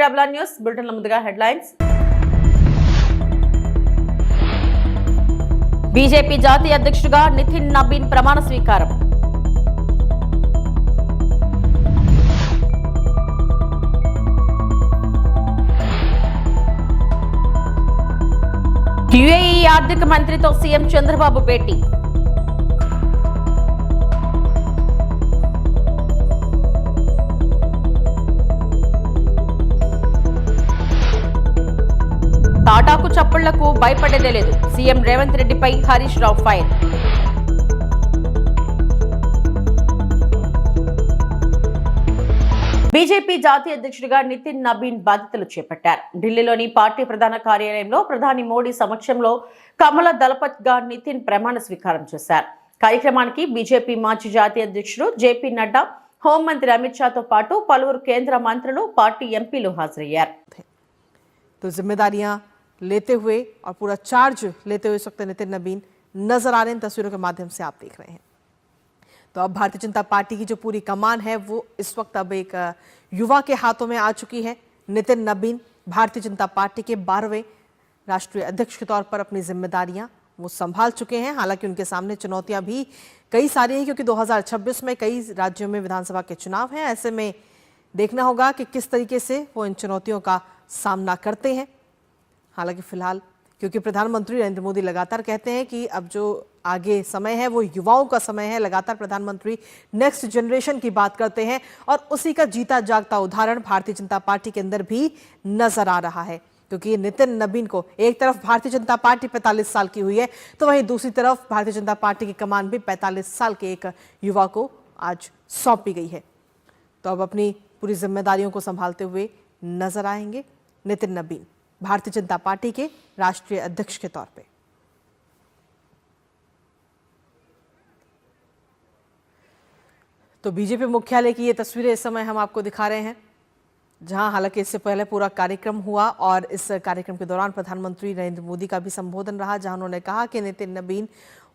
TWR news బులెటిన్ల ముందుగా headlines. BJP జాతీయ అధ్యక్షుడిగా నితిన్ నబీన్ ప్రమాణ స్వీకారం. యుఏఈ ఆర్థిక మంత్రితో సీఎం చంద్రబాబు భేటీ. టాటాకు చప్పుళ్లకు భయపడేదే లేదు. సీఎం రేవంత్ రెడ్డిపై హరీష్ రావు ఫైర్. బీజేపీ జాతీయ అధ్యక్షుడిగా నితిన్ నబీన్ బాధ్యతలు చేపట్టారు. ఢిల్లీలోని పార్టీ ప్రధాన కార్యాలయంలో ప్రధాని మోడీ సమక్షంలో కమల దళపత్ గా నితిన్ ప్రమాణ స్వీకారం చేశారు. కార్యక్రమానికి బీజేపీ మాజీ జాతీయ అధ్యక్షుడు జేపీ నడ్డా, హోంమంత్రి అమిత్ షాతో పాటు పలువురు కేంద్ర మంత్రులు, పార్టీ ఎంపీలు హాజరయ్యారు. तो जिम्मेदारियां लेते हुए और पूरा चार्ज लेते हुए इस वक्त नितिन नबीन नजर आ रहे हैं, तस्वीरों के माध्यम से आप देख रहे हैं. तो अब भारतीय जनता पार्टी की जो पूरी कमान है वो इस वक्त अब एक युवा के हाथों में आ चुकी है. नितिन नबीन भारतीय जनता पार्टी के 12वें राष्ट्रीय अध्यक्ष के तौर पर अपनी जिम्मेदारियां वो संभाल चुके हैं. हालांकि उनके सामने चुनौतियां भी कई सारी हैं, क्योंकि 2026 में कई राज्यों में विधानसभा के चुनाव हैं. ऐसे में देखना होगा कि किस तरीके से वो इन चुनौतियों का सामना करते हैं. हालांकि फिलहाल क्योंकि प्रधानमंत्री नरेंद्र मोदी लगातार कहते हैं कि अब जो आगे समय है वो युवाओं का समय है, लगातार प्रधानमंत्री नेक्स्ट जनरेशन की बात करते हैं और उसी का जीता जागता उदाहरण भारतीय जनता पार्टी के अंदर भी नजर आ रहा है. क्योंकि नितिन नबीन को एक तरफ भारतीय जनता पार्टी 45 साल की हुई है, तो वहीं दूसरी तरफ भारतीय जनता पार्टी की कमान भी 45 साल के एक युवा को आज सौंपी गई है. तो अब अपनी पूरी जिम्मेदारियों को संभालते हुए नजर आएंगे नितिन नबीन भारतीय जनता पार्टी के राष्ट्रीय अध्यक्ष के तौर पे. तो बीजेपी मुख्यालय की ये तस्वीरें इस समय हम आपको दिखा रहे हैं, जहां हालांकि इससे पहले पूरा कार्यक्रम हुआ और इस कार्यक्रम के दौरान प्रधानमंत्री नरेंद्र मोदी का भी संबोधन रहा, जहां उन्होंने कहा कि नितिन नबीन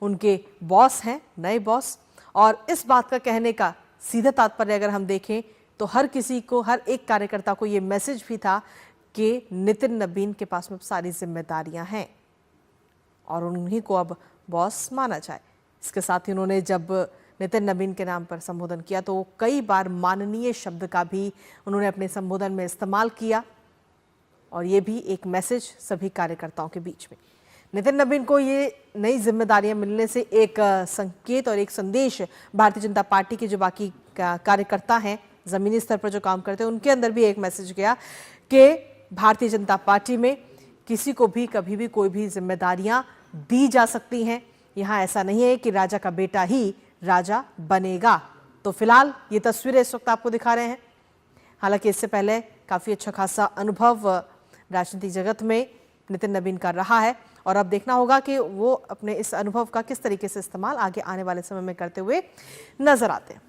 उनके बॉस हैं, नए बॉस. और इस बात का कहने का सीधा तात्पर्य अगर हम देखें तो हर किसी को, हर एक कार्यकर्ता को ये मैसेज भी था कि नितिन नबीन के पास में सारी जिम्मेदारियां हैं और उन्हीं को अब बॉस माना जाए. इसके साथ ही उन्होंने जब नितिन नबीन के नाम पर संबोधन किया तो कई बार माननीय शब्द का भी उन्होंने अपने संबोधन में इस्तेमाल किया और ये भी एक मैसेज सभी कार्यकर्ताओं के बीच में. नितिन नबीन को ये नई जिम्मेदारियां मिलने से एक संकेत और एक संदेश भारतीय जनता पार्टी के जो बाकी कार्यकर्ता हैं, जमीनी स्तर पर जो काम करते हैं, उनके अंदर भी एक मैसेज गया कि भारतीय जनता पार्टी में किसी को भी कभी भी कोई भी जिम्मेदारियां दी जा सकती हैं. यहां ऐसा नहीं है कि राजा का बेटा ही राजा बनेगा. तो फिलहाल ये तस्वीरें इस वक्त आपको दिखा रहे हैं. हालांकि इससे पहले काफी अच्छा खासा अनुभव राजनीतिक जगत में नितिन नबीन का रहा है और अब देखना होगा कि वो अपने इस अनुभव का किस तरीके से इस्तेमाल आगे आने वाले समय में करते हुए नजर आते हैं.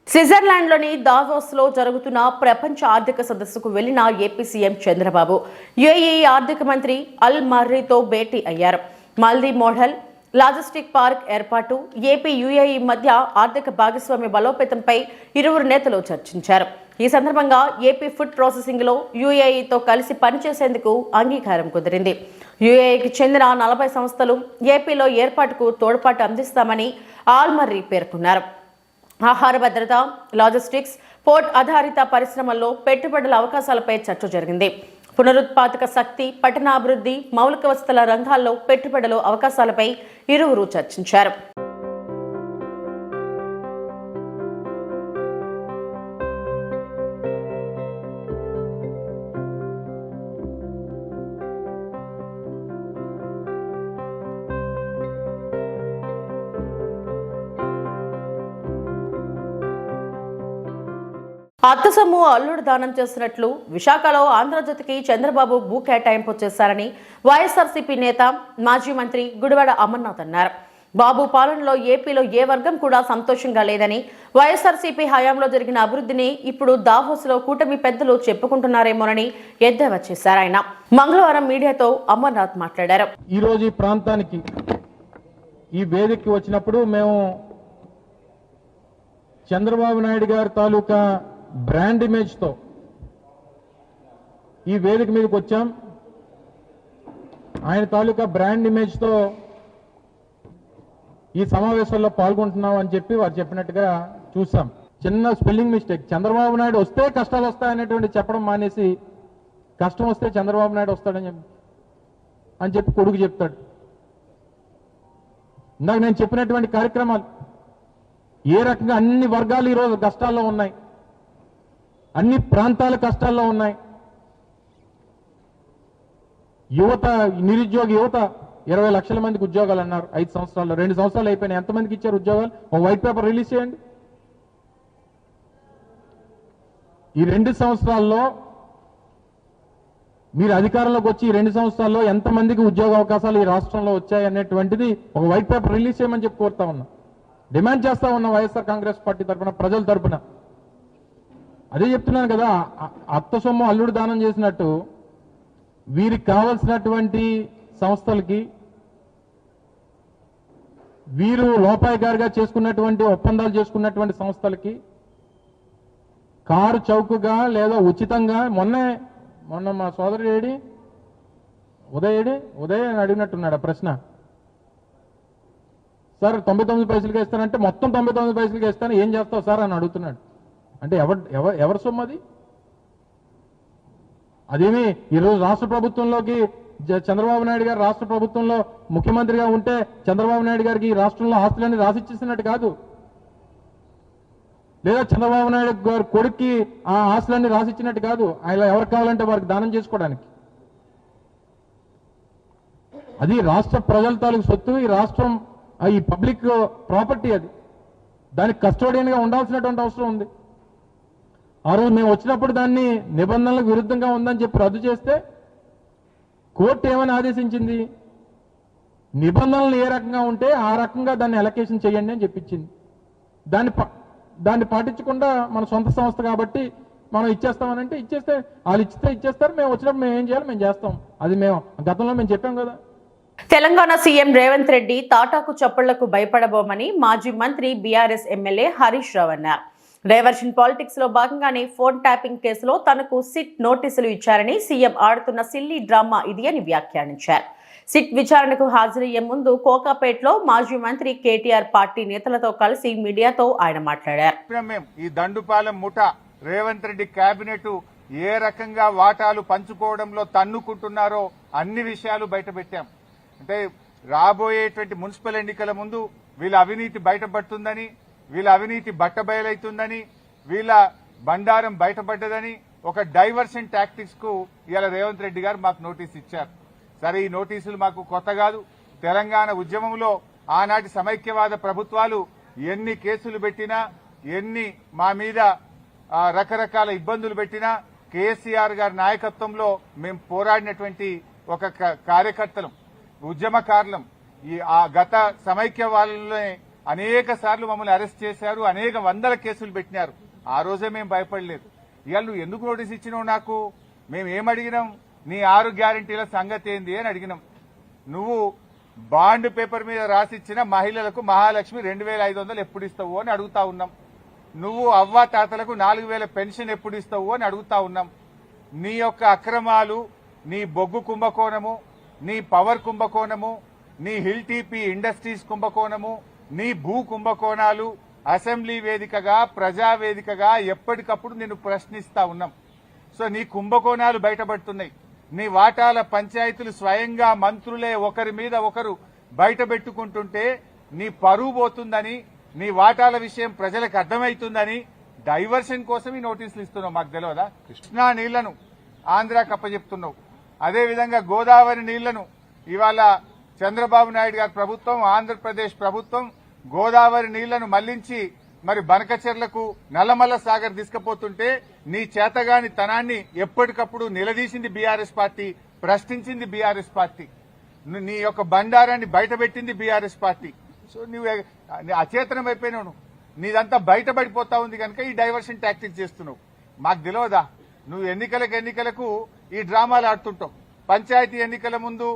స్విట్జర్లాండ్లోని దావోస్లో జరుగుతున్న ప్రపంచ ఆర్థిక సదస్సుకు వెళ్లిన ఏపీ సీఎం చంద్రబాబు యుఏఈ ఆర్థిక మంత్రి అల్ మర్రీతో భేటీ అయ్యారు. మాల్దీ మోడల్ లాజిస్టిక్ పార్క్ ఏర్పాటు, ఏపీ యుఏఈ మధ్య ఆర్థిక భాగస్వామ్య బలోపేతంపై ఇరువురు నేతలు చర్చించారు. ఈ సందర్భంగా ఏపీ ఫుడ్ ప్రాసెసింగ్ లో యుఏఈతో కలిసి పనిచేసేందుకు అంగీకారం కుదిరింది. యుఏఈకి చెందిన 40 సంస్థలు ఏపీలో ఏర్పాటుకు తోడ్పాటు అందిస్తామని అల్ మర్రీ పేర్కొన్నారు. ఆహార భద్రత, లాజిస్టిక్స్, పోర్ట్ ఆధారిత పరిశ్రమల్లో పెట్టుబడుల అవకాశాలపై చర్చ జరిగింది. పునరుత్పాదక శక్తి, పట్టణాభివృద్ధి, మౌలిక వసతుల రంగాల్లో పెట్టుబడుల అవకాశాలపై ఇరువురు చర్చించారు. అత్తసొమ్ము అల్లుడు దానం చేసినట్లు విశాఖలో ఆంధ్రజ్యోతికి చంద్రబాబు భూ కేటాయింపు చేశారని వైఎస్ఆర్సీపీ నేత, మాజీ మంత్రి గుడివాడ అమర్నాథ్ అన్నారు. బాబు పాలనలో ఏపీలో ఏ వర్గం కూడా సంతోషంగా లేదని, వైఎస్ఆర్సీపీ హయాంలో జరిగిన అభివృద్ధిని ఇప్పుడు దావోస్లో కూటమి పెద్దలు చెప్పుకుంటున్నారేమోనని ఎద్దేవా చేశారు. ఆయన మంగళవారం మీడియాతో అమర్నాథ్ మాట్లాడారు. ఈ రోజు ఈ ప్రాంతానికి ఈ వేదికకి వచ్చినప్పుడు మేము చంద్రబాబు నాయుడు గారి తాలూకా బ్రాండ్ ఇమేజ్ తో ఈ వేదిక మీదకి వచ్చాం. ఆయన తాలూకా బ్రాండ్ ఇమేజ్తో ఈ సమావేశంలో పాల్గొంటున్నాం అని చెప్పి వారు చెప్పినట్టుగా చూసాం. చిన్న స్పెల్లింగ్ మిస్టేక్. చంద్రబాబు నాయుడు వస్తే కష్టాలు వస్తాయనేటువంటి చెప్పడం మానేసి కష్టం వస్తే చంద్రబాబు నాయుడు వస్తాడని చెప్పి కొడుకు చెప్తాడు. ఇందాక నేను చెప్పినటువంటి కార్యక్రమాలు ఏ రకంగా అన్ని వర్గాలు ఈరోజు కష్టాల్లో ఉన్నాయి, అన్ని ప్రాంతాల కష్టాల్లో ఉన్నాయి. యువత, నిరుద్యోగ యువత 20 లక్షల మందికి ఉద్యోగాలు అన్నారు 5 సంవత్సరాల్లో. 2 సంవత్సరాలు అయిపోయినాయి. ఎంతమందికి ఇచ్చారు ఉద్యోగాలు? ఒక వైట్ పేపర్ రిలీజ్ చేయండి. ఈ 2 సంవత్సరాల్లో మీరు అధికారంలోకి వచ్చి ఈ 2 సంవత్సరాల్లో ఎంతమందికి ఉద్యోగ అవకాశాలు ఈ రాష్ట్రంలో వచ్చాయి అనేటువంటిది ఒక వైట్ పేపర్ రిలీజ్ చేయమని చెప్పి కోరుతా ఉన్నా, డిమాండ్ చేస్తా ఉన్నా వైఎస్ఆర్ కాంగ్రెస్ పార్టీ తరఫున, ప్రజల తరఫున. అదే చెప్తున్నాను కదా, అత్త సొమ్ము అల్లుడు దానం చేసినట్టు వీరికి కావలసినటువంటి సంస్థలకి, వీరు లోపాయికారిగా చేసుకున్నటువంటి ఒప్పందాలు చేసుకున్నటువంటి సంస్థలకి కారు చౌకగా లేదా ఉచితంగా మొన్న మా సోదరుడు ఉదయ్ అని అడిగినట్టున్నాడు ఆ ప్రశ్న. సార్ 99 పైసలుగా ఇస్తానంటే మొత్తం 99 పైసలుగా ఇస్తాను, ఏం చేస్తావు సార్ అని అడుగుతున్నాడు. అంటే ఎవరి సొమ్ము అది? అదేమి ఈరోజు రాష్ట్ర ప్రభుత్వంలోకి చంద్రబాబు నాయుడు గారు రాష్ట్ర ప్రభుత్వంలో ముఖ్యమంత్రిగా ఉంటే చంద్రబాబు నాయుడు గారికి ఈ రాష్ట్రంలో ఆస్తులన్నీ రాసిచ్చేసినట్టు కాదు, లేదా చంద్రబాబు నాయుడు గారి కొడుక్కి ఆ ఆస్తులన్నీ రాసిచ్చినట్టు కాదు. ఆయన ఎవరికి కావాలంటే వారికి దానం చేసుకోవడానికి. అది రాష్ట్ర ప్రజల తాలూకు సొత్తు. ఈ రాష్ట్రం ఈ పబ్లిక్ ప్రాపర్టీ. అది దానికి కస్టోడియన్గా ఉండాల్సినటువంటి అవసరం ఉంది. ఆ రోజు మేము వచ్చినప్పుడు దాన్ని నిబంధనలకు విరుద్ధంగా ఉందని చెప్పి రద్దు చేస్తే కోర్టు ఏమని ఆదేశించింది? నిబంధనలు ఏ రకంగా ఉంటే ఆ రకంగా దాన్ని అలొకేషన్ చేయండి అని చెప్పించింది. దాన్ని పాటించకుండా మన సొంత సంస్థ కాబట్టి మనం ఇచ్చేస్తామనంటే ఇచ్చేస్తే వాళ్ళు ఇచ్చేస్తారు, మేము వచ్చినప్పుడు మేము ఏం చేయాలి మేము చేస్తాం. అది మేము గతంలో మేము చెప్పాం కదా. తెలంగాణ సీఎం రేవంత్ రెడ్డి తాటాకు చప్పుళ్లకు భయపడబోమని మాజీ మంత్రి బీఆర్ఎస్ ఎమ్మెల్యే హరీష్ రావు అన్నారు. డైవర్షన్ పాలిటిక్స్ లో భాగంగానే ఫోన్ ట్యాపింగ్ కేసులో తనకు సిట్ నోటీసులు ఇచ్చారని, సీఎం ఆడుతున్న సిల్లీ డ్రామా ఇది అని వ్యాఖ్యానించారు. సిట్ విచారణకు హాజరయ్యే ముందు కోకాపేటలో మాజీ మంత్రి కేటీఆర్ పార్టీ నేతలతో కలిసి మీడియాతో ఆయన మాట్లాడారు. ఈ దండుపాలెం ముఠా రేవంత్ రెడ్డి కేబినెట్ ఏ రకంగా వాటాలు పంచుకోవడంలో తన్నుకుంటున్నారో అన్ని విషయాలు బయటపెట్టాం. అంటే రాబోయేటువంటి మున్సిపల్ ఎన్నికల ముందు వీళ్ళ అవినీతి బయటపడుతుందని, వీళ్ళ అవినీతి బట్టబయలైతుందని, వీళ్ళ బండారం బయటపడ్డదని ఒక డైవర్షన్ టాక్టిక్స్ కు ఇవాళ రేవంత్ రెడ్డి గారు మాకు నోటీస్ ఇచ్చారు. సరే, ఈ నోటీసులు మాకు కొత్త కాదు. తెలంగాణ ఉద్యమంలో ఆనాటి సమైక్యవాద ప్రభుత్వాలు ఎన్ని కేసులు పెట్టినా, ఎన్ని మా మీద రకరకాల ఇబ్బందులు పెట్టినా కేసీఆర్ గారి నాయకత్వంలో మేము పోరాడినటువంటి ఒక కార్యకర్తలం, ఉద్యమకారులం. ఆ గత సమైక్యవాదులనే అనేక సార్లు మమ్మల్ని అరెస్ట్ చేశారు, అనేక వందల కేసులు పెట్టినారు. ఆ రోజే మేము భయపడలేదు. ఇవాళ నువ్వు ఎందుకు నోటీస్ ఇచ్చినావు నాకు? మేము ఏమడిగినాం? నీ 6 గ్యారెంటీల సంగతి ఏంది అని అడిగినాం. నువ్వు బాండ్ పేపర్ మీద రాసిచ్చిన మహిళలకు మహాలక్ష్మి 2500 ఎప్పుడు ఇస్తావు అని అడుగుతా ఉన్నాం. నువ్వు అవ్వ తాతలకు 4000 పెన్షన్ ఎప్పుడు ఇస్తావు అని అడుగుతా ఉన్నాం. నీ యొక్క అక్రమాలు, నీ బొగ్గు కుంభకోణము, నీ పవర్ కుంభకోణము, నీ హిల్ టీపీ ఇండస్ట్రీస్ కుంభకోణము, నీ భూ కుంభకోణాలు అసెంబ్లీ వేదికగా, ప్రజావేదికగా ఎప్పటికప్పుడు నిన్ను ప్రశ్నిస్తా ఉన్నాం. సో నీ కుంభకోణాలు బయటపడుతున్నాయి. నీ వాటాల పంచాయతీలు స్వయంగా మంత్రులే ఒకరి మీద ఒకరు బయటపెట్టుకుంటుంటే నీ పరువు పోతుందని, నీ వాటాల విషయం ప్రజలకు అర్థమవుతుందని డైవర్షన్ కోసం ఈ నోటీసులు ఇస్తున్నావు. మాకు తెలియదా? కృష్ణా నీళ్లను ఆంధ్రాకి అప్పచెప్తున్నావు. అదేవిధంగా గోదావరి నీళ్లను ఇవాళ చంద్రబాబు నాయుడు గారి ప్రభుత్వం, ఆంధ్రప్రదేశ్ ప్రభుత్వం గోదావరి నీళ్లను మళ్లించి మరి బనకచెర్లకు, నల్లమల్ల సాగర్ తీసుకుపోతుంటే నీ చేతగాని తనాన్ని ఎప్పటికప్పుడు నిలదీసింది బీఆర్ఎస్ పార్టీ, ప్రశ్నించింది బీఆర్ఎస్ పార్టీ. నీ యొక్క బండారాన్ని బయటపెట్టింది బీఆర్ఎస్ పార్టీ. సో నువ్వు అచేతనం అయిపోయినావు. నీదంతా బయటపడిపోతా ఉంది కనుక ఈ డైవర్షన్ టాక్టిక్స్ చేస్తున్నావు. మాకు తెలియదా? నువ్వు ఎన్నికలకు ఈ డ్రామాలు ఆడుతుంటావు. పంచాయతీ ఎన్నికల ముందు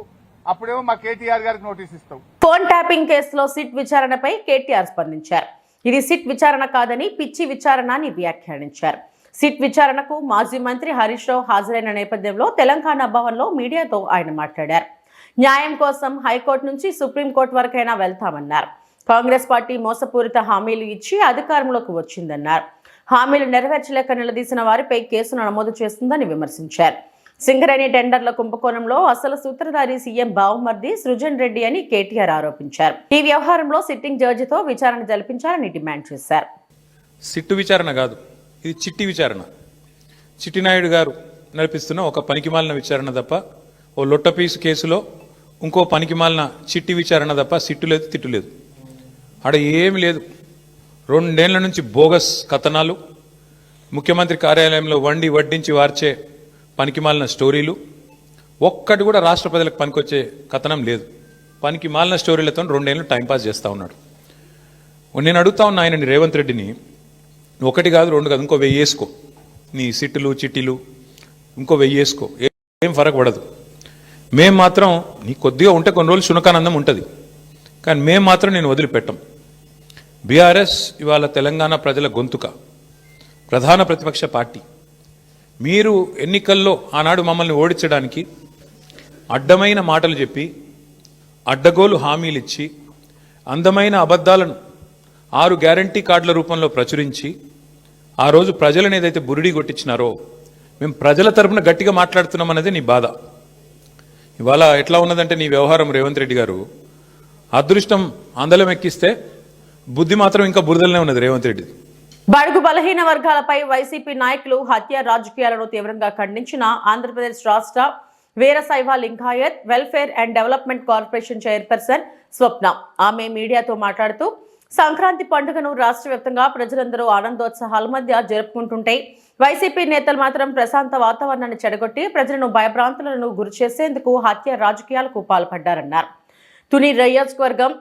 అప్పుడేమో మా కేటీఆర్ గారికి నోటీస్ ఇస్తావు. ఫోన్ ట్యాపింగ్ కేసులో సిట్ విచారణపై కేటీఆర్ స్పందించారు. ఇది సిట్ విచారణ కాదని పిచ్చి విచారణ అని వ్యాఖ్యానించారు. సిట్ విచారణకు మాజీ మంత్రి హరీష్ రావు హాజరైన నేపథ్యంలో తెలంగాణ భవన్లో మీడియాతో ఆయన మాట్లాడారు. న్యాయం కోసం హైకోర్టు నుంచి సుప్రీంకోర్టు వరకైనా వెళ్తామన్నారు. కాంగ్రెస్ పార్టీ మోసపూరిత హామీలు ఇచ్చి అధికారంలోకి వచ్చిందన్నారు. హామీలు నెరవేర్చలేక నిలదీసిన వారిపై కేసును నమోదు చేస్తుందని విమర్శించారు. సింగరేణి టెండర్ల కుంభకోణంలో అసలు సూత్రధారి సీఎం బావమర్ది సృజన్ రెడ్డి అని కేటీఆర్ ఆరోపించారు. ఈ వ్యవహారంలో సిట్టింగ్ జడ్జితో విచారణ జరిపించాలని డిమాండ్ చేశారు. సిట్టు విచారణ కాదు, ఇది చిట్టి విచారణ. చిట్టినాయుడు గారు నడిపిస్తున్న ఒక పనికిమాలిన విచారణ తప్ప, ఓ లొట్టపీసు కేసులో ఇంకో పనికిమాలిన చిట్టి విచారణ తప్ప సిట్టు లేదు, తిట్టు లేదు. ఆడ ఏమి లేదు. 2 ఏళ్ల నుంచి బోగస్ కథనాలు, ముఖ్యమంత్రి కార్యాలయంలో వండి వడ్డించి వార్చే పనికిమాలిన స్టోరీలు, ఒక్కటి కూడా రాష్ట్ర ప్రజలకు పనికొచ్చే కథనం లేదు. పనికిమాలిన స్టోరీలతో 2 ఏళ్ళు టైంపాస్ చేస్తూ ఉన్నాడు. నేను అడుగుతా ఉన్నా ఆయనని, రేవంత్ రెడ్డిని, 1 కాదు 2 కాదు, ఇంకో 1000 వేసుకో. నీ సిట్టులు చిట్టీలు ఇంకో 1000 వేసుకో, ఏం ఫరక్ పడదు. మేం మాత్రం నీ కొద్దిగా ఉంటే కొన్ని రోజులు శునకానందం ఉంటుంది, కానీ మేం మాత్రం నేను వదిలిపెట్టం. బీఆర్ఎస్ ఇవాళ తెలంగాణ ప్రజల గొంతుక, ప్రధాన ప్రతిపక్ష పార్టీ. మీరు ఎన్నికల్లో ఆనాడు మమ్మల్ని ఓడించడానికి అడ్డమైన మాటలు చెప్పి, అడ్డగోలు హామీలు ఇచ్చి, అందమైన అబద్ధాలను 6 గ్యారంటీ కార్డుల రూపంలో ప్రచురించి ఆ రోజు ప్రజలను ఏదైతే బురిడి కొట్టించినారో, మేము ప్రజల తరపున గట్టిగా మాట్లాడుతున్నాం అనేది నీ బాధ. ఇవాళ ఎట్లా ఉన్నదంటే నీ వ్యవహారం, రేవంత్ రెడ్డి గారు, అదృష్టం అందలం ఎక్కిస్తే బుద్ధి మాత్రం ఇంకా బురదలనే ఉన్నది రేవంత్ రెడ్డి. బడుగు బలహీన వర్గాలపై వైసీపీ నాయకులు హత్య రాజకీయాలను తీవ్రంగా ఖండించిన ఆంధ్రప్రదేశ్ రాష్ట్ర Veerashaiva Lingayat welfare and development corporation chairperson Swapna. ఆమె మీడియాతో మాట్లాడుతూ, సంక్రాంతి పండుగను రాష్ట్ర వ్యాప్తంగా ప్రజలందరూ ఆనందోత్సాహాల మధ్య జరుపుకుంటుంటే వైసీపీ నేతలు మాత్రం ప్రశాంత వాతావరణాన్ని చెడగొట్టి ప్రజలను భయభ్రాంతులను గురి చేసేందుకు హత్య రాజకీయాలకు పాల్పడ్డారన్నారు. తుని నియోజకవర్గం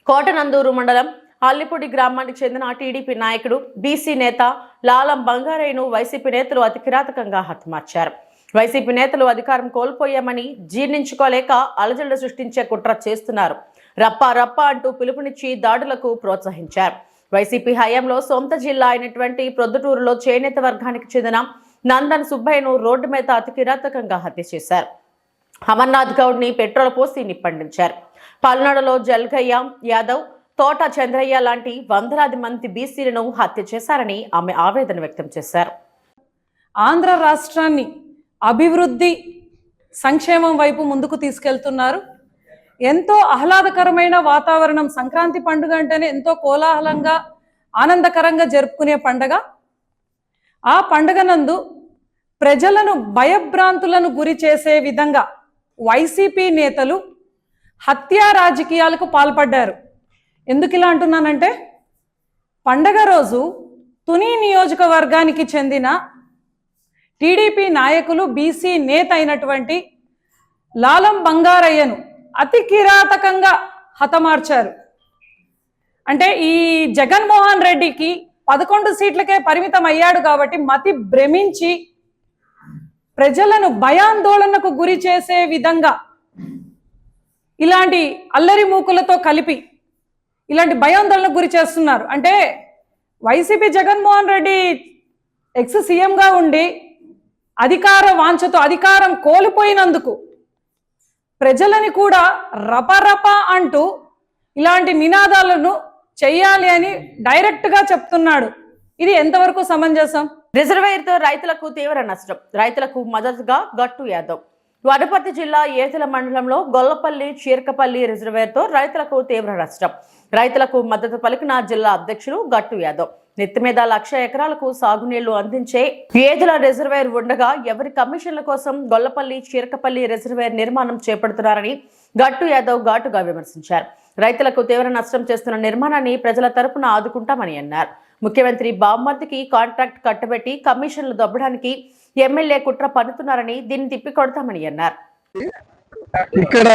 కోటనందూరు మండలం అల్లిపూడి గ్రామానికి చెందిన టీడీపీ నాయకుడు బీసీ నేత లాలం బంగారయ్యను వైసీపీ నేతలు అతి కిరాతకంగా హతమార్చారు. వైసీపీ నేతలు అధికారం కోల్పోయామని జీర్ణించుకోలేక అలజడులు సృష్టించే కుట్ర చేస్తున్నారు. రప్పా రప్పా అంటూ పిలుపునిచ్చి దాడులకు ప్రోత్సహించారు. వైసీపీ హయాంలో సొంత జిల్లా అయినటువంటి ప్రొద్దుటూరులో చేనేత వర్గానికి చెందిన నందన్ సుబ్బయ్యను రోడ్డు మీద అతి కిరాతకంగా హత్య చేశారు. అమర్నాథ్ గౌడ్ ని పెట్రోల్ పోసి నిప్పండించారు. పల్నాడులో జల్గయ్య యాదవ్, తోట చంద్రయ్య లాంటి వందలాది మంది బీసీలను హత్య చేశారని ఆమె ఆవేదన వ్యక్తం చేశారు. ఆంధ్ర రాష్ట్రాన్ని అభివృద్ధి సంక్షేమం వైపు ముందుకు తీసుకెళ్తున్నారు. ఎంతో ఆహ్లాదకరమైన వాతావరణం, సంక్రాంతి పండుగ అంటేనే ఎంతో కోలాహలంగా ఆనందకరంగా జరుపుకునే పండుగ. ఆ పండుగ నందు ప్రజలను భయభ్రాంతులను గురి చేసే విధంగా వైసీపీ నేతలు హత్యా రాజకీయాలకు పాల్పడ్డారు. ఎందుకు ఇలా అంటున్నానంటే, పండగ రోజు తుని నియోజకవర్గానికి చెందిన టీడీపీ నాయకులు బీసీ నేత అయినటువంటి లాలం బంగారయ్యను అతి కిరాతకంగా హతమార్చారు. అంటే ఈ జగన్మోహన్ రెడ్డికి 11 సీట్లకే పరిమితం అయ్యాడు కాబట్టి మతి భ్రమించి ప్రజలను భయాందోళనకు గురి చేసే విధంగా ఇలాంటి అల్లరి మూకులతో కలిపి ఇలాంటి భయాందోళనకు గురి చేస్తున్నారు. అంటే వైసీపీ జగన్మోహన్ రెడ్డి ఎక్స్ సీఎంగా ఉండి అధికార వాంఛతో అధికారం కోల్పోయినందుకు ప్రజలని కూడా రపరప అంటూ ఇలాంటి నినాదాలను చెయ్యాలి అని డైరెక్ట్ గా చెప్తున్నాడు. ఇది ఎంతవరకు సమంజసం? రిజర్వాయర్తో రైతులకు తీవ్ర నష్టం. రైతులకు మద్దతుగా గట్టు యాదవ్. వనపర్తి జిల్లా ఏతుల మండలంలో గొల్లపల్లి చీరకపల్లి రిజర్వాయర్తో రైతులకు తీవ్ర నష్టం. రైతులకు మద్దతు పలికిన జిల్లా అధ్యక్షుడు గట్టు యాదవ్. నెత్తి మీద 1,00,000 ఎకరాలకు సాగునీళ్లు అందించే ఏదుల రిజర్వాయర్ ఉండగా ఎవరి కమిషన్ల కోసం గొల్లపల్లి చీరకపల్లి రిజర్వాయర్ నిర్మాణం చేపడుతున్నారని గట్టు యాదవ్ ఘాటుగా విమర్శించారు. రైతులకు తీవ్ర నష్టం చేస్తున్న నిర్మాణాన్ని ప్రజల తరపున ఆదుకుంటామని అన్నారు. ముఖ్యమంత్రి బామ్మర్దికి కాంట్రాక్ట్ కట్టబెట్టి కమిషన్లు దొబ్బడానికి ఎమ్మెల్యే కుట్ర పన్నుతున్నారని దీన్ని తిప్పికొడతామని అన్నారు. ఇక్కడ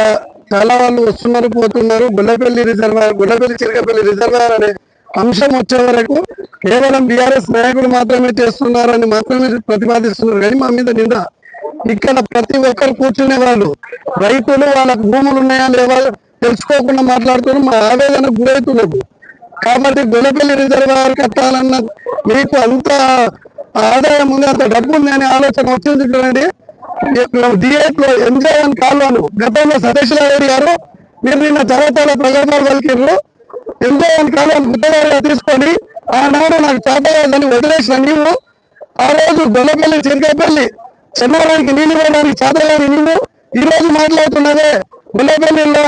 చాలా వాళ్ళు వస్తున్నారు, పోతున్నారు. గొల్లపల్లి రిజర్వాయర్, గొల్లపల్లి చిరకపల్లి రిజర్వాయర్ అనే అంశం వచ్చే వరకు కేవలం బీఆర్ఎస్ నాయకులు మాత్రమే చేస్తున్నారని మాత్రమే ప్రతిపాదిస్తున్నారు. కానీ మా మీద నింద. ఇక్కడ ప్రతి ఒక్కరు కూర్చునే వాళ్ళు రైతులు, వాళ్ళకు భూములు ఉన్నాయా లేవా తెలుసుకోకుండా మాట్లాడుతున్నారు. మా ఆవేదనకు గురవుతున్నారు. కాబట్టి గొల్లపల్లి రిజర్వాయర్ కట్టాలన్న మీకు అంత ఆదాయం ఉంది, అంత డబ్బు ఉంది అనే ఆలోచన వచ్చింది. చూడండి D8 లో MJ1 కాలువను గతంలో సతీష్ రెడ్డి గారు మీరు నిన్న చాలా ప్రగల్భాలు పలికిర్రు. MJ1 కాలువను గుత్తదారుగా తీసుకొని ఆనాడు నాకు చేతగాదని వదిలేసిన నీవు ఆ రోజు గొల్లపల్లి చిరకపల్లి చెన్నారానికి నీళ్లు ఇవ్వడానికి చేతగాని నీవు ఈ రోజు మాట్లాడుతున్నదే గొల్లపల్లిలో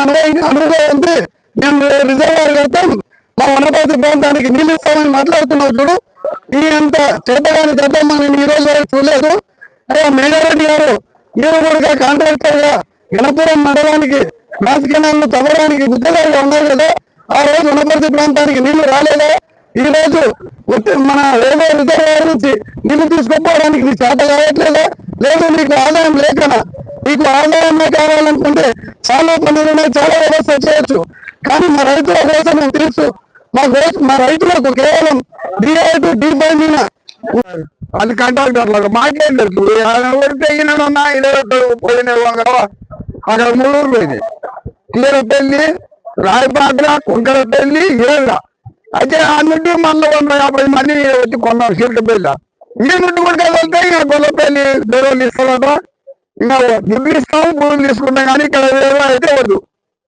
అనుభవం ఉంది, మేము రిజర్వాయర్ కడతాం, మా వనపర్తి ప్రాంతానికి నీళ్లు ఇస్తామని మాట్లాడుతున్నావు. చూడు ఈ అంత చేతగాని దద్దమ్మ నేను ఈ రోజు వరకు చూడలేదు. అయ్యా మేఘారెడ్డి గారు మీరు కూడా కాంట్రాక్టర్ గా గణపురం మండలానికి రాజకీయాలను తవ్వడానికి గుద్దగారుగా ఉన్నారు కదా, ఆ రోజు వనపర్తి ప్రాంతానికి నీళ్లు రాలేదా? ఈ రోజు మన రైల్వే రిజర్వాయర్ నుంచి నీళ్లు తీసుకుపోవడానికి నీ చేత కావట్లేదా? లేదు నీకు ఆదాయం లేకనా? నీకు ఆదాయమే కావాలనుకుంటే చాలా పనులు ఉన్నాయి, చాలా వ్యవస్థ చేయొచ్చు. కానీ మా రైతుల కోసం మేము తెలుసు, మా రైతులకు కేవలం D8 D5 మీద అది కాంట్రాక్టర్లకు మాకేం తెలుసు. తెగినా పోయినాయి అక్కడ 3 ఊర్లు పోయినాయి, కీరపల్లి, రాయపాట్ల, కుంకరపల్లి, ఏళ్ళ. అయితే ఆ నుండి 150 మంది వచ్చి కొన్నాం కీరపల్లి. ఈ నుండి కూడా వెళ్తే ఇంకా గొల్లపల్లి దూరం ఇస్తారట, ఇంకా దుడ్లు ఇస్తాము, భూములు తీసుకుంటాం, కానీ ఇక్కడ అయితే వద్దు.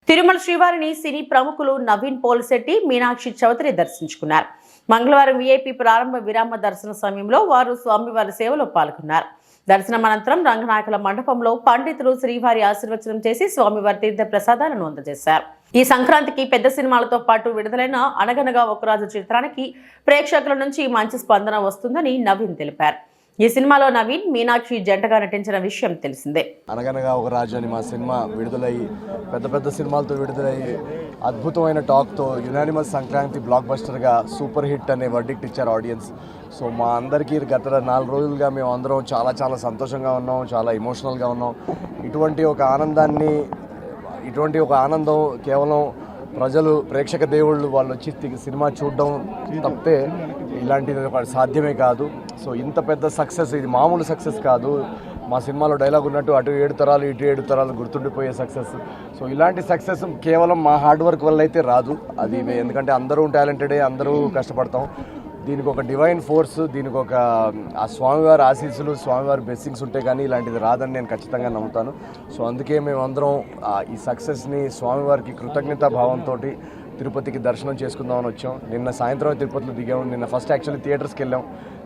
తిరుమల శ్రీవారిని సినీ ప్రముఖులు నవీన్ పోలిశెట్టి, మీనాక్షి చౌదరి దర్శించుకున్నారు. మంగళవారం VIP ప్రారంభ విరామ దర్శన సమయంలో వారు స్వామివారి సేవలో పాల్గొన్నారు. దర్శనం అనంతరం రంగనాయకుల మండపంలో పండితులు శ్రీవారి ఆశీర్వచనం చేసి స్వామివారి తీర్థ ప్రసాదాలను అందజేశారు. ఈ సంక్రాంతికి పెద్ద సినిమాలతో పాటు విడుదలైన అనగనగా ఒకరాజు చిత్రానికి ప్రేక్షకుల నుంచి మంచి స్పందన వస్తుందని నవీన్ తెలిపారు. ఈ సినిమాలో నవీన్, మీనాక్షి జంటగా నటించిన విషయం తెలిసిందే. అనగనగా ఒక రాజు అని మా సినిమా విడుదలయ్యి పెద్ద సినిమాలతో విడుదలయ్యి అద్భుతమైన టాక్తో యునానిమస్ సంక్రాంతి బ్లాక్ బస్టర్గా సూపర్ హిట్ అనే వర్డిక్ట్ ఇచ్చారు ఆడియన్స్. సో మా అందరికీ గత 4 రోజులుగా మేము అందరం చాలా సంతోషంగా ఉన్నాం, చాలా ఎమోషనల్గా ఉన్నాం. ఇటువంటి ఒక ఆనందం కేవలం ప్రజలు, ప్రేక్షక దేవుళ్ళు వాళ్ళు వచ్చి సినిమా చూడడం తప్పితే ఇలాంటిది సాధ్యమే కాదు. సో ఇంత పెద్ద సక్సెస్, ఇది మామూలు సక్సెస్ కాదు. మా సినిమాలో డైలాగ్ ఉన్నట్టు అటు 7 తరాలు ఇటు 7 తరాలు గుర్తుండిపోయే సక్సెస్. సో ఇలాంటి సక్సెస్ కేవలం మా హార్డ్ వర్క్ వల్ల అయితే రాదు. అది ఎందుకంటే అందరూ టాలెంటెడే, అందరూ కష్టపడతాం. దీనికి ఒక డివైన్ ఫోర్స్, దీనికి ఒక ఆ స్వామివారి ఆశీస్సులు, స్వామివారి బ్లెస్సింగ్స్ ఉంటే కానీ ఇలాంటిది రాదని నేను ఖచ్చితంగా నమ్ముతాను. సో అందుకే మేమందరం ఈ సక్సెస్ని స్వామివారికి కృతజ్ఞతా భావంతో తిరుపతికి దర్శనం చేసుకుందామని వచ్చాం. నిన్న సాయంత్రం తిరుపతిలో దిగాము. నిన్న ఫస్ట్ యాక్చువల్లీ థియేటర్స్కి వెళ్ళాం.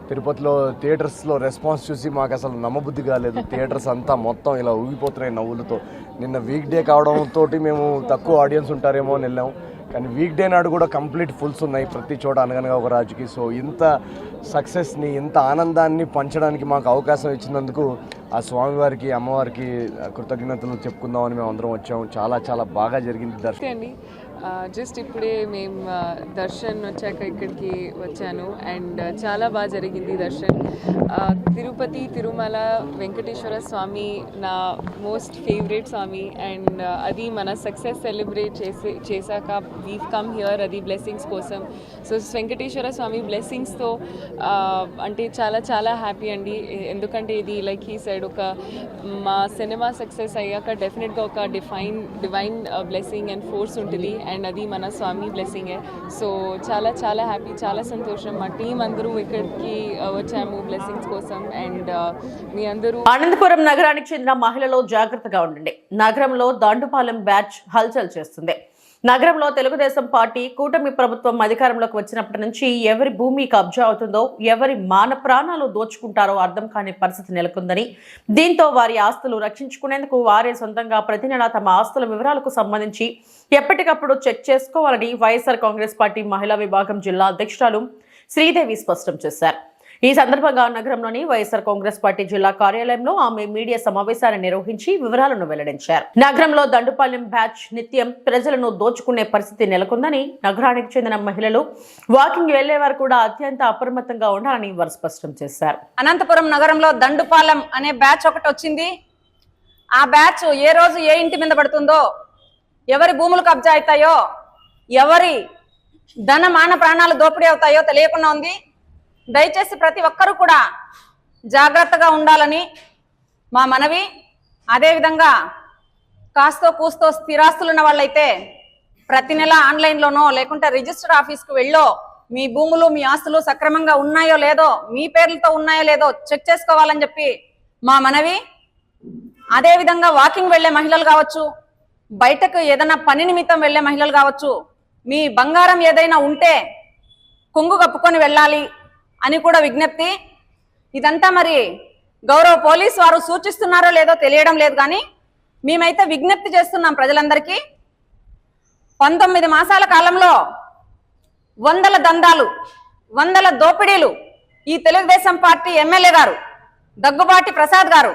తిరుపతిలో థియేటర్స్లో రెస్పాన్స్ చూసి మాకు అసలు నమ్మబుద్ధి కాలేదు. థియేటర్స్ అంతా మొత్తం ఇలా ఊగిపోతున్నాయి నవ్వులతో. నిన్న వీక్ డే కావడంతో మేము తక్కువ ఆడియన్స్ ఉంటారేమో అని వెళ్ళాం, కానీ వీక్ డే నాడు కూడా కంప్లీట్ ఫుల్స్ ఉన్నాయి ప్రతి చోట అనగనగా ఒక రాజుకి. సో ఇంత సక్సెస్ని, ఇంత ఆనందాన్ని పంచడానికి మాకు అవకాశం ఇచ్చినందుకు ఆ స్వామివారికి, అమ్మవారికి కృతజ్ఞతలు చెప్పుకుందామని మేము అందరం వచ్చాము. చాలా బాగా జరిగింది దర్శనం. జస్ట్ ఇప్పుడే మేము దర్శన్ వచ్చాక ఇక్కడికి వచ్చాను అండ్ చాలా బాగా జరిగింది దర్శన్. తిరుపతి, తిరుమల వెంకటేశ్వర స్వామి నా మోస్ట్ ఫేవరెట్ స్వామి అండ్ అది మన సక్సెస్ సెలబ్రేట్ చేశాక వీ కమ్ హియర్, అది బ్లెస్సింగ్స్ కోసం. సో వెంకటేశ్వర స్వామి బ్లెస్సింగ్స్తో అంటే చాలా హ్యాపీ అండి. ఎందుకంటే ఇది లైక్ హీ సైడ్ ఒక మా సినిమా సక్సెస్ అయ్యాక డెఫినెట్గా ఒక డివైన్ బ్లెస్సింగ్ అండ్ ఫోర్స్ ఉంటుంది అండ్ అది మన స్వామి బ్లెస్సింగే. సో చాలా హ్యాపీ, చాలా సంతోషం. మా టీం అందరూ ఇక్కడికి వచ్చాము బ్లెస్సింగ్స్ కోసం అండ్ మీ అందరూ. అనంతపురం నగరానికి చెందిన మహిళలు జాగ్రత్తగా ఉండండి. నగరంలో దండుపాలెం బ్యాచ్ హల్చల్ చేస్తుంది. నగరంలో తెలుగుదేశం పార్టీ కూటమి ప్రభుత్వం అధికారంలోకి వచ్చినప్పటి నుంచి ఎవరి భూమి కబ్జా అవుతుందో, ఎవరి మాన ప్రాణాలు దోచుకుంటారో అర్థం కాని పరిస్థితి నెలకొందని, దీంతో వారి ఆస్తులు రక్షించుకునేందుకు వారే సొంతంగా ప్రతి నెలా తమ ఆస్తుల వివరాలకు సంబంధించి ఎప్పటికప్పుడు చెక్ చేసుకోవాలని వైఎస్ఆర్ కాంగ్రెస్ పార్టీ మహిళా విభాగం జిల్లా అధ్యక్షురాలు శ్రీదేవి స్పష్టం చేశారు. ఈ సందర్భంగా నగరంలోని వైఎస్ఆర్ కాంగ్రెస్ పార్టీ జిల్లా కార్యాలయంలో ఆమె మీడియా సమావేశాన్ని నిర్వహించి వివరాలను వెల్లడించారు. నగరంలో దండుపాలెం బ్యాచ్ నిత్యం ప్రజలను దోచుకునే పరిస్థితి నెలకొందని, నగరానికి చెందిన మహిళలు వాకింగ్ వెళ్లేవారు కూడా అత్యంత అప్రమత్తంగా ఉండాలని వారు స్పష్టం చేశారు. అనంతపురం నగరంలో దండుపాలెం అనే బ్యాచ్ ఒకటి వచ్చింది. ఆ బ్యాచ్ ఏ రోజు ఏ ఇంటి మీద పడుతుందో, ఎవరి భూములు కబ్జా అవుతాయో, ఎవరి ధన మాన ప్రాణాలు దోపిడీ అవుతాయో తెలియకుండా ఉంది. దయచేసి ప్రతి ఒక్కరూ కూడా జాగ్రత్తగా ఉండాలని మా మనవి. అదేవిధంగా కాస్తో కూస్తో స్థిరాస్తులు ఉన్న వాళ్ళైతే ప్రతి నెల ఆన్లైన్లోనో లేకుంటే రిజిస్టర్ ఆఫీస్కి వెళ్ళో మీ భూములు మీ ఆస్తులు సక్రమంగా ఉన్నాయో లేదో, మీ పేర్లతో ఉన్నాయో లేదో చెక్ చేసుకోవాలని చెప్పి మా మనవి. అదేవిధంగా వాకింగ్ వెళ్లే మహిళలు కావచ్చు, బయటకు ఏదైనా పని నిమిత్తం వెళ్లే మహిళలు కావచ్చు, మీ బంగారం ఏదైనా ఉంటే కొంగు కప్పుకొని వెళ్ళాలి అని కూడా విజ్ఞప్తి. ఇదంతా మరి గౌరవ పోలీసు వారు సూచిస్తున్నారో లేదో తెలియడం లేదు, కానీ మేమైతే విజ్ఞప్తి చేస్తున్నాం ప్రజలందరికీ. 19 మాసాల కాలంలో వందల దందాలు, వందల దోపిడీలు ఈ తెలుగుదేశం పార్టీ ఎమ్మెల్యే గారు దగ్గుబాటి ప్రసాద్ గారు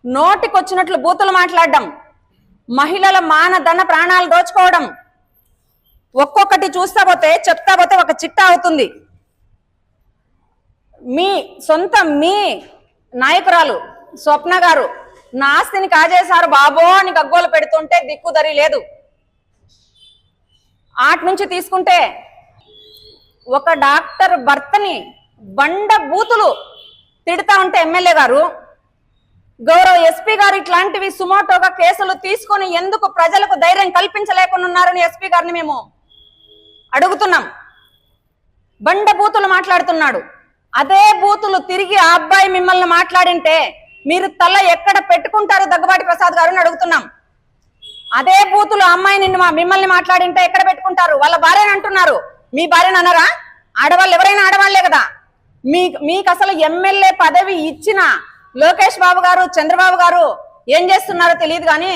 నోటికొచ్చినట్లు బూతులు మాట్లాడడం, మహిళల మానధన ప్రాణాలు దోచుకోవడం, ఒక్కొక్కటి చూస్తా పోతే చెప్తా పోతే ఒక చిట్టా అవుతుంది. మీ నాయకురాలు స్వప్న గారు నా ఆస్తిని కాజేశారు బాబో అని గగ్గోలు పెడుతుంటే దిక్కుదరి లేదు. ఆటి నుంచి తీసుకుంటే ఒక డాక్టర్ భర్తని బండ బూతులు తిడతా ఉంటే ఎమ్మెల్యే గారు, గౌరవ ఎస్పీ గారు ఇట్లాంటివి సుమోటోగా కేసులు తీసుకొని ఎందుకు ప్రజలకు ధైర్యం కల్పించలేకుండా ఉన్నారని ఎస్పీ గారిని మేము అడుగుతున్నాం. బండ బూతులు మాట్లాడుతున్నాడు. అదే బూతులు తిరిగి ఆ అబ్బాయి మిమ్మల్ని మాట్లాడింటే మీరు తల ఎక్కడ పెట్టుకుంటారు దగ్గుబాటి ప్రసాద్ గారు అని అడుగుతున్నాం. అదే బూతులు అమ్మాయి మిమ్మల్ని మాట్లాడింటే ఎక్కడ పెట్టుకుంటారు? వాళ్ళ భార్యని అంటున్నారు, మీ భార్యని అన్నారా? ఆడవాళ్ళు ఎవరైనా ఆడవాళ్లే కదా. మీకు అసలు ఎమ్మెల్యే పదవి ఇచ్చిన లోకేష్ బాబు గారు, చంద్రబాబు గారు ఏం చేస్తున్నారో తెలియదు, కానీ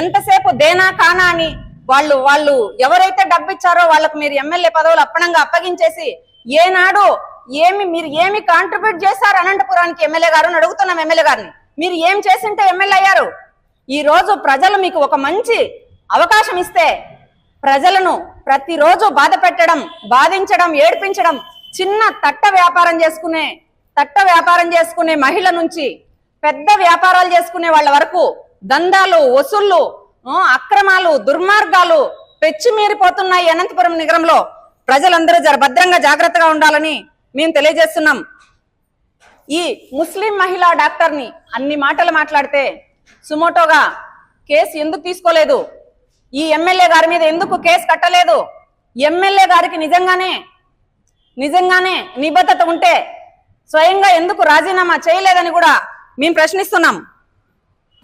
ఎంతసేపు దేనా కానా అని వాళ్ళు ఎవరైతే డబ్బు ఇచ్చారో వాళ్ళకు మీరు ఎమ్మెల్యే పదవులు అప్పనంగా అప్పగించేసి ఏనాడు మీరు ఏమి కాంట్రిబ్యూట్ చేశారు అనంతపురానికి ఎమ్మెల్యే గారు అని అడుగుతున్నాం. ఎమ్మెల్యే గారిని మీరు ఏం చేసింటే ఎమ్మెల్యే అయ్యారు? ఈ రోజు ప్రజలు మీకు ఒక మంచి అవకాశం ఇస్తే ప్రజలను ప్రతిరోజు బాధ పెట్టడం, బాధించడం, ఏడ్పించడం, చిన్న తట్ట వ్యాపారం చేసుకునే మహిళ నుంచి పెద్ద వ్యాపారాలు చేసుకునే వాళ్ళ వరకు దందాలు, వసూళ్లు, అక్రమాలు, దుర్మార్గాలు పెచ్చిమీరిపోతున్నాయి అనంతపురం నగరంలో. ప్రజలందరూ భద్రంగా జాగ్రత్తగా ఉండాలని మేము తెలియజేస్తున్నాం. ఈ ముస్లిం మహిళా డాక్టర్ని అన్ని మాటలు మాట్లాడితే సుమోటోగా కేసు ఎందుకు తీసుకోలేదు? ఈ ఎమ్మెల్యే గారి మీద ఎందుకు కేసు కట్టలేదు? ఎమ్మెల్యే గారికి నిజంగానే నిబద్ధత ఉంటే స్వయంగా ఎందుకు రాజీనామా చేయలేదని కూడా మేము ప్రశ్నిస్తున్నాం.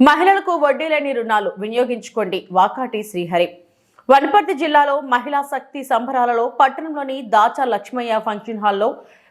మహిళలకు వడ్డీ లేని రుణాలు వినియోగించుకోండి. వాకాటి శ్రీహరి. వనపర్తి జిల్లాలో మహిళా శక్తి సంబరాలలో పట్టణంలోని దాచా లక్ష్మయ్య ఫంక్షన్ హాల్లో,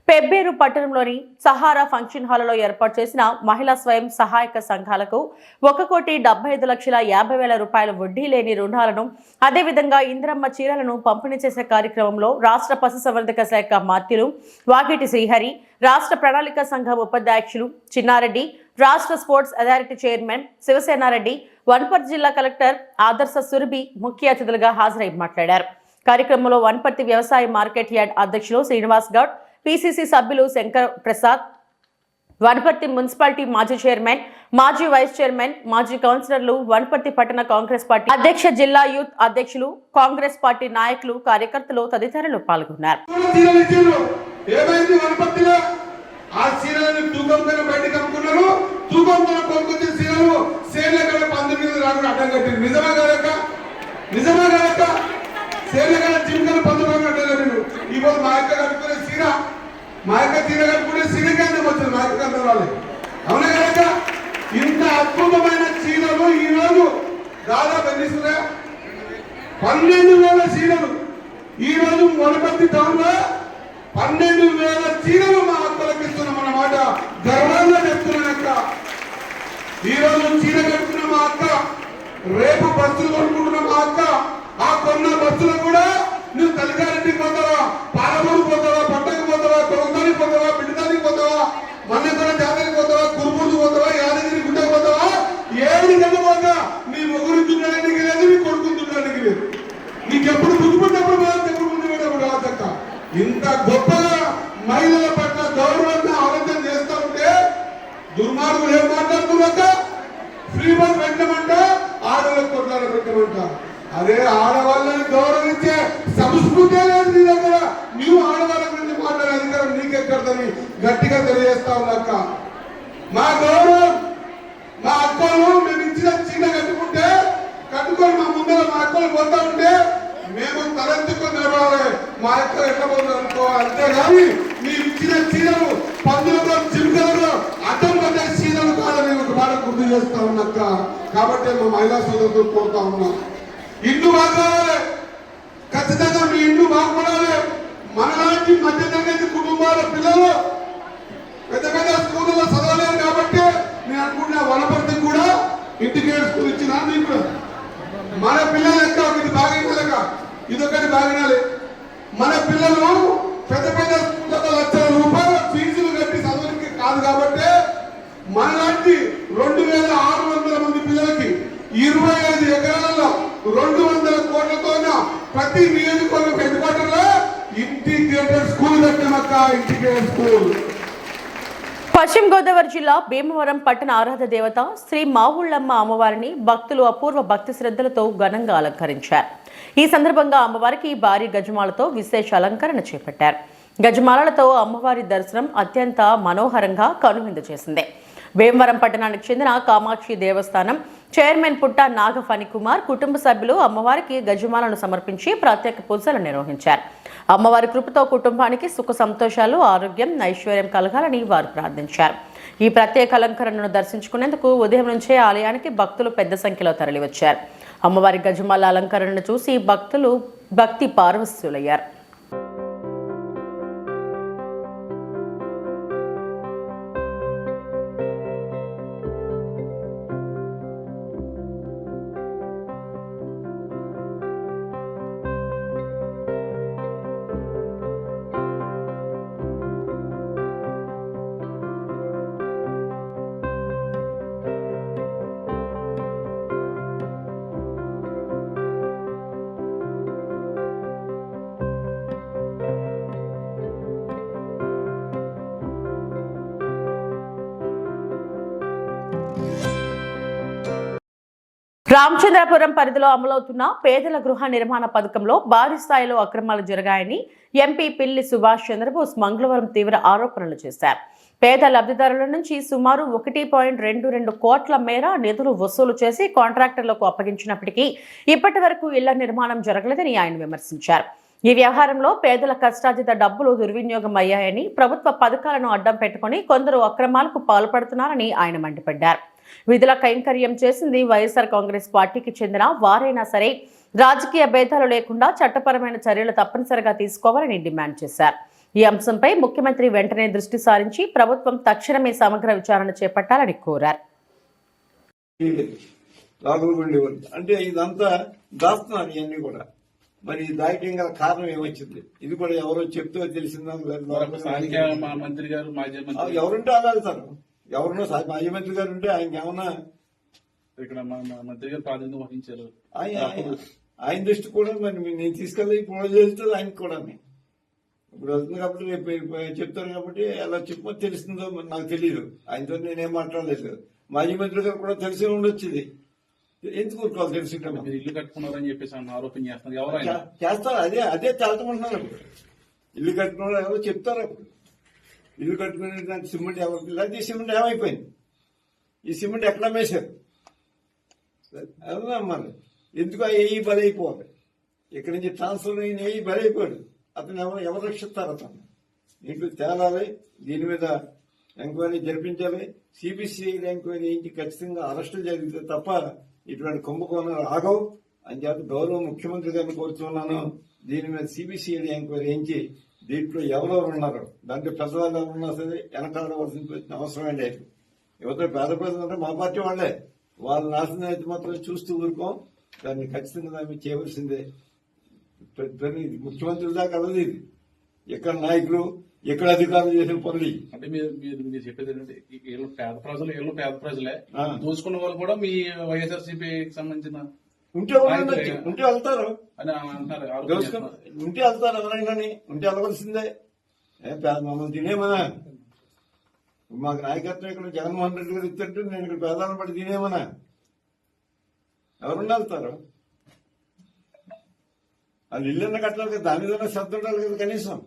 పెబ్బేరు పట్టణంలోని సహారా ఫంక్షన్ హాల్లో ఏర్పాటు చేసిన మహిళా స్వయం సహాయక సంఘాలకు 1,75,50,000 రూపాయల వడ్డీ లేని రుణాలను, అదేవిధంగా ఇందిరమ్మ చీరలను పంపిణీ చేసే కార్యక్రమంలో రాష్ట్ర పశుసంవర్ధక శాఖ మంత్రులు వాకిటి శ్రీహరి, రాష్ట్ర ప్రణాళిక సంఘం ఉపాధ్యక్షులు చిన్నారెడ్డి, రాష్ట్ర sports authority chairman Shiva Sena Reddy, Wanaparthy జిల్లా కలెక్టర్ ఆదర్శ సురభి ముఖ్య అతిథులుగా హాజరై మాట్లాడారు. కార్యక్రమంలో వనపర్తి వ్యవసాయ మార్కెట్ యార్డ్ అధ్యక్షులు శ్రీనివాస్ గౌడ్, పిసిసి సభ్యులు శంకర్ ప్రసాద్, వనపర్తి మున్సిపాలిటీ మాజీ చైర్మన్, మాజీ వైస్ చైర్మన్, మాజీ కౌన్సిలర్లు, వనపర్తి పట్టణ కాంగ్రెస్ పార్టీ అధ్యక్ష, జిల్లా యూత్ అధ్యక్షులు, కాంగ్రెస్ పార్టీ నాయకులు, కార్యకర్తలు తదితరులు పాల్గొన్నారు. ఆ సీరలను తూకంతో బయటకు అమ్ముకున్నారు. తూకంతో కొనుక్కొచ్చిన సీరలు సేల్ ఎక్కడ 19 రాకుండా అడ్డం కట్టారు. నిజమా కనుక సేల్ ఎక్కడ జిమ్కలు 19 అడ్డం కట్టారు. ఈ రోజు మా యొక్క కట్టుకునే సీర, మా యొక్క చీర కట్టుకునే సీరకే అందం వచ్చింది. మా యొక్క అందం రాలేదు. అవునా కనుక ఇంత అద్భుతమైన చీరలు ఈ రోజు దాదాపు ఎన్ని 12,000 చీరలు ఈ రోజు వనపర్తి టౌన్ లో 12,000 చీరలు మా అక్కలకు ఇస్తున్నాం అన్నమాట. గర్వంగా చెప్తున్నానక్క. ఈ రోజు చీర కట్టుకున్న మా అక్క, రేపు బస్సులు కొనుక్కుంటున్న మా అక్క, ఆ కొన్న బస్సులు కూడా నువ్వు తల్లిగారింటికి పోతావా, పాలమూరు పోతావా, పట్టకు పోతావా, కొలతానికి పోతావా, బిడ్డదానికి పోతావా, మన్నెకొండ జాతరకి పోతావా, కురుమూరు పోతావా, యాదగిరి గుట్టకు పోతావా, ఏడు గంట పోతా నీ మొగురు దున్నడానికి లేదు, నీ కొడుకు దున్నడానికి లేదు. నీకెప్పుడు ముందుకున్నప్పుడు ఎప్పుడు ముందు రాదక్క. ఇంత గొప్పగా మహిళల పట్ల గౌరవంగా ఆలోచన చేస్తూ ఉంటే దుర్మార్గులు ఏం మాట్లాడుతున్నాక ఫ్రీ బస్ పెట్టమంట, ఆడవాళ్ళకి కొట్లాడ పెట్టమంట. అదే ఆడవాళ్ళని గౌరవించే సంస్కృతి లేదు నీ దగ్గర. నీవు ఆడవాళ్ళ గురించి మాట్లాడే అధికారం నీకెక్కడదని గట్టిగా తెలియజేస్తా ఉన్నాక. మా గౌరవం మా అక్కలు మేము ఇచ్చిన చీర కట్టుకొని మా ముందర మా అక్కలు పోతా ఉంటే మేము తలెత్తుకొని నిలబడాలి. మా అక్కలు ఎట్లా పోతుంది అనుకో చేసుకోవాలి. అంతేగాని మీరు ఇచ్చిన చీరలు పందులతో చిలుకలతో అడ్డం పడ్డే చీరలు కాదని ఒక మాట గుర్తు చేస్తా ఉన్నాక. కాబట్టి మా మహిళా సోదరులు కోరుతా ఉన్నాం, ఇల్లు బాగుపడాలి, ఖచ్చితంగా మీ ఇల్లు బాగుపడాలి. మనలాంటి మధ్య తరగతి కుటుంబాల పిల్లలు పెద్ద పెద్ద స్కూళ్ళలో చదవలేరు కాబట్టి నేను అనుకుంటున్నా వనపర్తి కూడా ఇంటిగ్రేటెడ్ స్కూల్ ఇచ్చిన మీకు మన పిల్లలు లెక్క ఒకటి బాగినాక ఇదొకటి బాగినాలి. మన పిల్లలు పెద్ద పెద్ద స్కూళ్ళలో లక్షల రూపాయల ఫీజులు కట్టి చదవడానికి కాదు కాబట్టి మనలాంటి 2600 మంది పిల్లలకి 25 ఎకరాలలో 200 కోట్లతో ప్రతి నియోజకవర్గం హెడ్ క్వార్టర్ లో ఇంటిగ్రేటెడ్ స్కూల్ కట్టామక్క. Integrated school. పశ్చిమ గోదావరి జిల్లా భీమవరం పట్టణ ఆరాధ దేవత శ్రీ మావుళ్ళమ్మ అమ్మవారిని భక్తులు అపూర్వ భక్తి శ్రద్ధలతో ఘనంగా అలంకరించారు. ఈ సందర్భంగా అమ్మవారికి భారీ గజమాలతో విశేష అలంకరణ చేపట్టారు. గజమాలలతో అమ్మవారి దర్శనం అత్యంత మనోహరంగా కనువిందు చేసింది. భీమవరం పట్టణానికి చెందిన కామాక్షి దేవస్థానం చైర్మన్ పుట్ట నాగఫణికుమార్ కుటుంబ సభ్యులు అమ్మవారికి గజమాలను సమర్పించి ప్రత్యేక పూజలు నిర్వహించారు. అమ్మవారి కృపతో కుటుంబానికి సుఖ సంతోషాలు, ఆరోగ్యం, ఐశ్వర్యం కలగాలని వారు ప్రార్థించారు. ఈ ప్రత్యేక అలంకరణను దర్శించుకునేందుకు ఉదయం నుంచే ఆలయానికి భక్తులు పెద్ద సంఖ్యలో తరలివచ్చారు. అమ్మవారి గజమాల అలంకరణను చూసి భక్తులు భక్తి పారవశ్యులయ్యారు. రామచంద్రపురం పరిధిలో అమలవుతున్న పేదల గృహ నిర్మాణ పథకంలో భారీ స్థాయిలో అక్రమాలు జరిగాయని ఎంపీ పిల్లి సుభాష్ చంద్రబోస్ మంగళవారం తీవ్ర ఆరోపణలు చేశారు. పేద లబ్ధిదారుల నుంచి సుమారు 1.22 కోట్ల మేర నిధులు వసూలు చేసి కాంట్రాక్టర్లకు అప్పగించినప్పటికీ ఇప్పటి వరకు ఇళ్ల నిర్మాణం జరగలేదని ఆయన విమర్శించారు. ఈ వ్యవహారంలో పేదల కష్టార్జిత డబ్బులు దుర్వినియోగం అయ్యాయని, ప్రభుత్వ పథకాలను అడ్డం పెట్టుకుని కొందరు అక్రమాలకు పాల్పడుతున్నారని ఆయన మండిపడ్డారు. విధుల కైంకర్యం చేసింది వైఎస్ఆర్ కాంగ్రెస్ పార్టీకి చెందిన వారైనా సరే రాజకీయ భేదాలు లేకుండా చట్టపరమైన చర్యలు తప్పనిసరిగా తీసుకోవాలని డిమాండ్ చేశారు. ఈ అంశంపై ముఖ్యమంత్రి వెంటనే దృష్టి సారించి ప్రభుత్వం తక్షణమే సమగ్ర విచారణ చేపట్టాలని కోరారు. అంటే ఇదంతా దాస్తున్నారు ఇవన్నీ కూడా. మరి దాయటం గల కారణం ఏమొచ్చింది? ఇది కూడా ఎవరో చెప్తూ తెలిసిందా? మంత్రి గారు ఎవరుంటే అలా వెళ్తారు. ఎవరున్నా మాజీ మంత్రి గారు ఉంటే ఆయనకి ఏమన్నా ఇక్కడ మంత్రి గారు ప్రాతినిధ్యం వహించారు. ఆయన దృష్టి కూడా మరి నేను తీసుకెళ్ళి ఇప్పుడు చేస్తుంది ఆయనకి కూడా. ఇప్పుడు వెళ్తుంది కాబట్టి రేపు చెప్తారు కాబట్టి అలా చెప్పమని తెలుస్తుందో నాకు తెలియదు. ఆయనతో నేనేం మాట్లాడలేదు. మాజీ మంత్రి గారు కూడా తెలిసి ఉండొచ్చు. ఇది ఎందుకు ఊరుకోవాలి? తెలిసి ఇల్లు కట్టుకున్నారని చెప్పేసి ఆరోపణ చేస్తున్నారు. ఎవరైనా చేస్తారు. అదే తేల్చమంటున్నారు. అప్పుడు ఇల్లు కట్టుకున్నారు ఎవరో చెప్తారు. అప్పుడు ఇల్లు కట్టుకునే దానికి సిమెంట్ ఎవరికి లేదు. ఈ సిమెంట్ ఏమైపోయింది? ఈ సిమెంట్ ఎక్కడ వేశారు? అవునా మరి ఎందుకు ఏ బలైపోవాలి? ఇక్కడి నుంచి ట్రాన్స్ఫర్ అయిన ఏ బలైపోయాడు. అతను ఎవరు రక్షిస్తారు? అతను ఇంట్లో తేలాలి. దీని మీద ఎంక్వైరీ జరిపించాలి. సిబిసిఐడి ఎంక్వైరీ ఏంటి? ఖచ్చితంగా అరెస్టులు జరిగితే తప్ప ఇటువంటి కుంభకోణాలు ఆగవు అని చెప్పి గౌరవ ముఖ్యమంత్రి గారిని కోరుతున్నాను. దీని మీద సిబిసిఐడి ఎంక్వైరీ ఏంచి దీంట్లో ఎవరెవరు ఉన్నారు, దాంట్లో పెద్దవాళ్ళు ఎవరున్నా సరే వెనకాడవలసిన అవసరం లేదు. యువత పేద ప్రజలు అంటే మా పార్టీ వాళ్లే. వాళ్ళ నాశనం అయితే మాత్రం చూస్తూ ఊరుకోం. దాన్ని ఖచ్చితంగా దాన్ని చేయవలసిందే. ముఖ్యమంత్రుల దాకా వెళ్ళదు ఇది. ఎక్కడ నాయకులు ఎక్కడ అధికారులు చేసిన పనులు. అంటే మీరు చెప్పేది ఏంటంటే వీళ్ళు పేద ప్రజలే దోచుకున్న వాళ్ళు కూడా మీ వైఎస్ఆర్సీపీకి సంబంధించిన ఉంటే వెళ్తారు అని అంటున్నారు. ఉంటే వెళ్తారు. ఎవరైనా ఉంటే వెళ్ళవలసిందే. మమ్మల్ని తినేమనా? మాకు నాయకత్వం ఇక్కడ జగన్మోహన్ రెడ్డి గారు ఇస్తుంటే నేను ఇక్కడ పేదాలను పడి తినేమనా? ఎవరున్నా వెళ్తారు. వాళ్ళు ఇల్లు కట్టాలి కదా, దాని మీద శ్రద్ధ ఉండాలి కదా కనీసం.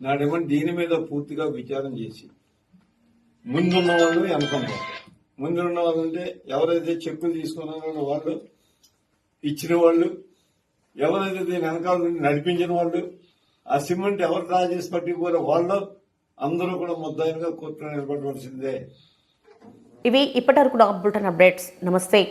నా డిమాండ్ దీని మీద పూర్తిగా విచారం చేసి ముందున్న వాళ్ళు వెనకున్నారు. ముందున్న వాళ్ళు అంటే ఎవరైతే చెక్కులు తీసుకున్నారో వాళ్ళు ఇచ్చిన వాళ్ళు, ఎవరైతే దీని వెనకాల నుండి నడిపించిన వాళ్ళు, ఆ సిమెంట్ ఎవరు డ్రా చేసి పట్టుకుపోయిన వాళ్ళు అందరూ కూడా ముద్దాయిలుగా కోర్టులో నిలబడవలసిందే. ఇవి ఇప్పటివరకు బులెటిన్ అప్డేట్స్. నమస్తే.